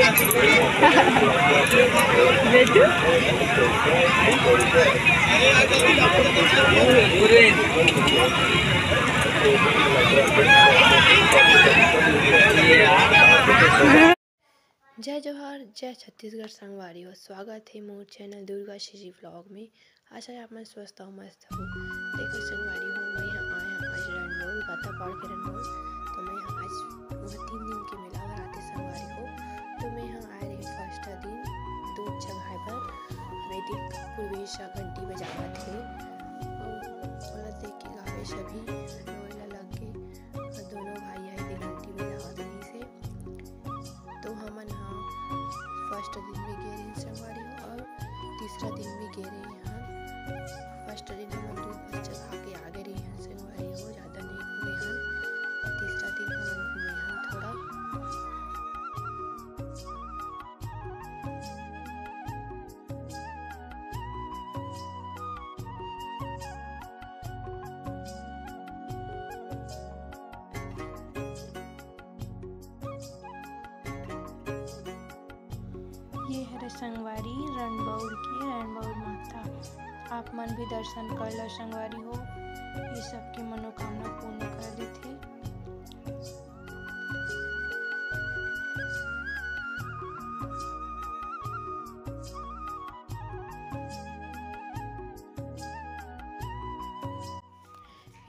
बेटू जय जोहार, जय छत्तीसगढ़ संगवारी हो। स्वागत है मोर चैनल दुर्गा श्री व्लॉग में। आशा है आप मैं स्वस्थ हो, मस्त हो। देखो संगवारी हो, मैं यहाँ आया आज रणबौर गाता पाड़ के रणबौर। तो मैं यहाँ आज 3 दिन के मेला भराते संगवारी हो। तो मैं यहाँ आए रही फर्स्ट दिन 2 जगह पर वैदिक पूर्वेश घंटी बजावा थे और देख के गावे सभी रोला लग के दोनों भाई है घंटी बजावा रही से। तो हमन यहाँ फर्स्ट दिन में गे रहे संगवारी हो और तीसरा दिन में गे रहे यहाँ। फर्स्ट दिन हम 2 जगह के आगे रहे हैं संगवारी हो, ज़्यादा नहीं घूमे हैं। तीसरा दिन हम घूमे हैं थोड़ा। ये है संगवारी रणबौर की रणबौर माता। आप मन भी दर्शन कर लो संगवारी हो, ये सबकी मनोकामना पूर्ण कर देती।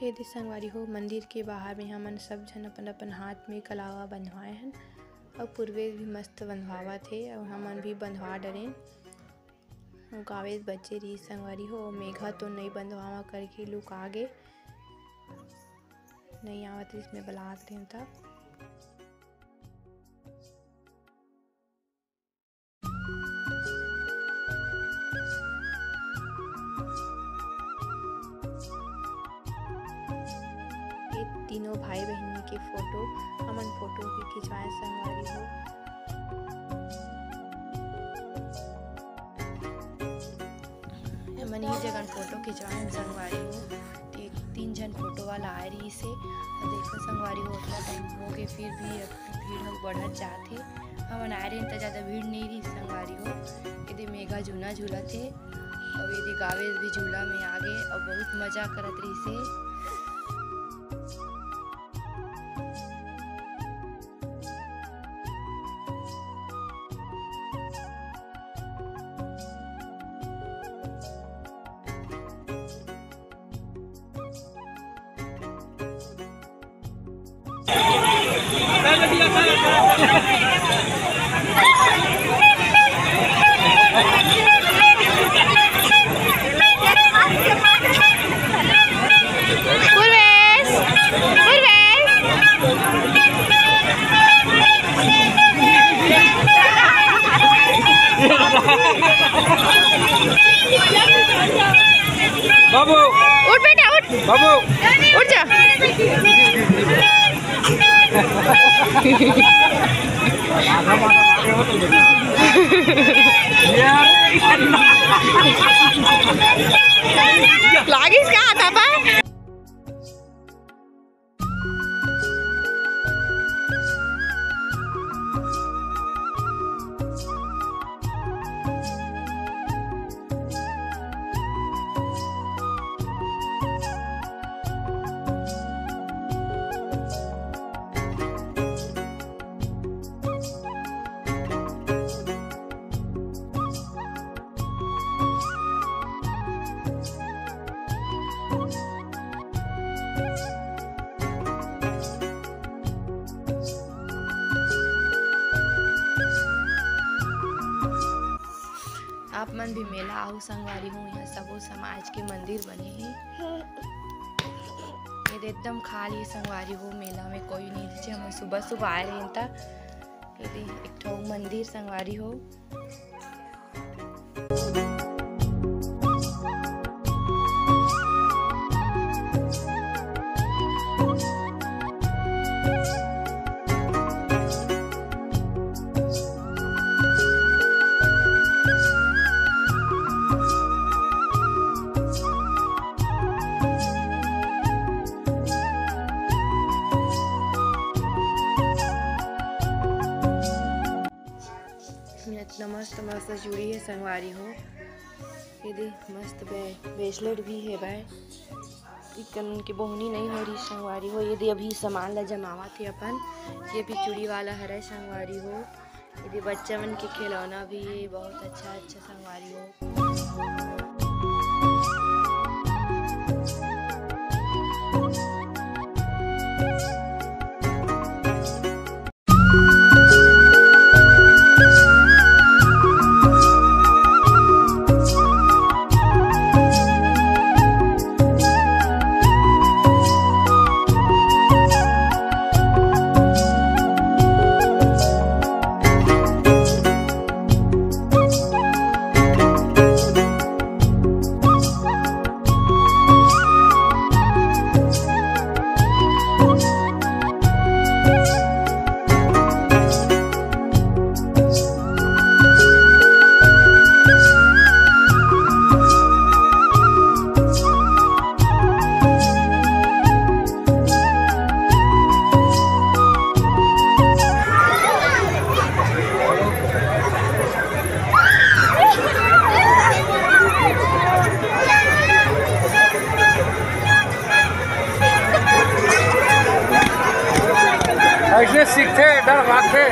ये दे संगवारी हो, मंदिर के बाहर में हमन सब जन अपन अपन हाथ में कलावा बंधवाए हैं और पूर्वेश भी मस्त बंधवावा थे और हमन भी बंधवा डरे। गावेश बच्चे रही संगवारी हो, मेघा तो नहीं बंधवावा करके लुक आगे नहीं आवत इसमें बलात रहे था। ये तीनों भाई बहन के फोटो हमन फोटो भी खिंचवाए संगवारी हो। हमन ये जगह फोटो खिंचवाए संगवारी हो। 3 जन फोटो वाला आए रही से और देखो संगवारी हो उतना टाइम हो गए फिर भी भीड़ हम बढ़त जाते। हमन आए रहे तो ज़्यादा भीड़ नहीं रही संगवारी हो। यदि मेघा झूला झूला थे और यदि गावेश भी झूला में आ गए और बहुत मजा करत रही से। बाबू उठ बेटा उठ, बाबू उठ जा। लागिस का आता पा। आप मन भी मेला आओ संगवारी हो। यहाँ सबो समाज के मंदिर बने हैं। ये एकदम खाली संगवारी हो, मेला में कोई नहीं नीचे। हम सुबह सुबह आए रहे था। ये एक ठो मंदिर संगवारी हो। कितना मस्त मस्त चूड़ी है संगवारी हो। ये देख मस्त ब्रेसलेट भी है भाई। इकन की बोहनी नहीं हो रही संगवारी हो। ये अभी सामान ला जमावा थे अपन। ये भी चूड़ी वाला हरे संगवारी हो। ये बच्चा मन के खिलौना भी है, बहुत अच्छा अच्छा संगवारी हो। ऐसे सीखते डर भागते।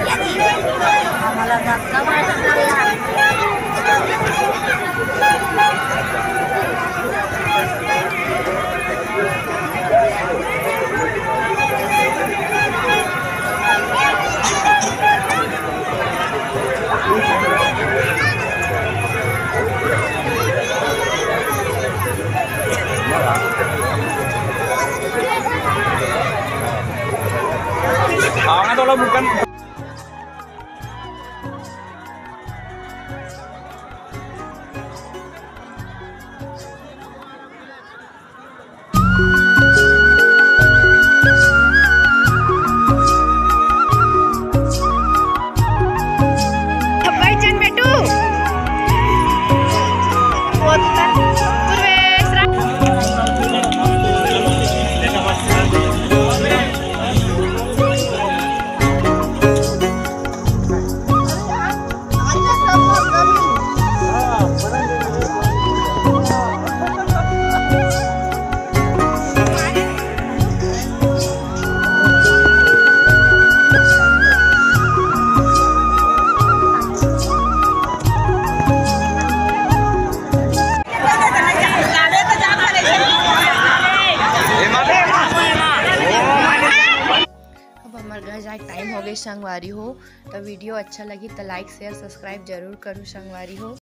Tolong bukan घर जाए टाइम हो गई संगवारी हो। तो वीडियो अच्छा लगी तो लाइक शेयर सब्सक्राइब जरूर करूँ संगवारी हो।